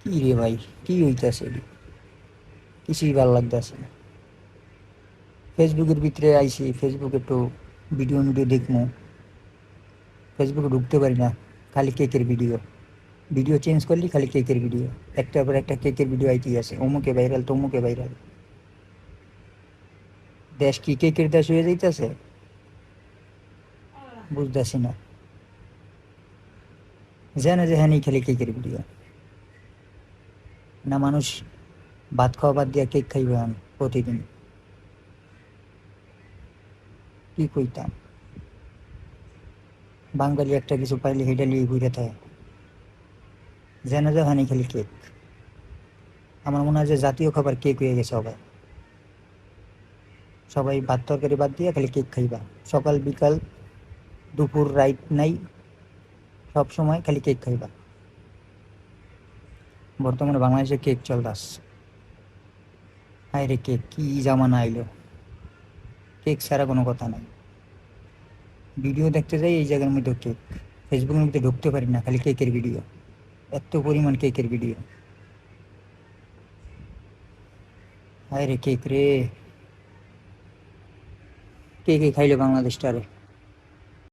কি রে ভাই, কি হইতাছে? কিছুই ভাল লাগতেছে না। ফেসবুকের ভিতরে আইছি, ফেসবুকে একটু ভিডিও ভিডিও দেখবো। ফেসবুকে ঢুকতে পারি না, খালি কেকের ভিডিও। ভিডিও চেঞ্জ করলি খালি কেকের ভিডিও, একটার পর একটা কেকের ভিডিও আইতেই আছে, অমুকে ভাইরাল তমুকে ভাইরাল। দেশ কি কেকের দেশ হয়ে যাইতেছে? বুঝতেছি না। জানে যে হ্যাঁ খালি কেকের ভিডিও। না মানুষ ভাত খাওয়া বাদ দিয়া কেক খাইবে এখন প্রতিদিন। কি কইতাম, বাঙালি একটা কিছু পাইলে হেডা লিয়ে ঘুরে থাকে। জানে যে হ্যাঁ খালি কেক। আমার মনে হয় যে জাতীয় খাবার কেক হয়ে গেছে সবাই। সবাই ভাত তরকারি বাদ দিয়ে খালি কেক খাইবা। সকাল বিকাল দুপুর রাইট নাই, সব সময় খালি কেক খাইবা। বর্তমানে বাংলাদেশে কেক চলতাস। হায় রে, কেক কি জামানা আইলো! কেক ছাড়া কোনো কথা নাই। ভিডিও দেখতে যাই এই জায়গার মধ্যে কেক। ফেসবুকের মধ্যে ঢুকতে পারি না, খালি কেকের ভিডিও। এত পরিমাণ কেকের ভিডিও। হায় রে কেক রে, কে কে খাইলো বাংলাদেশটারে!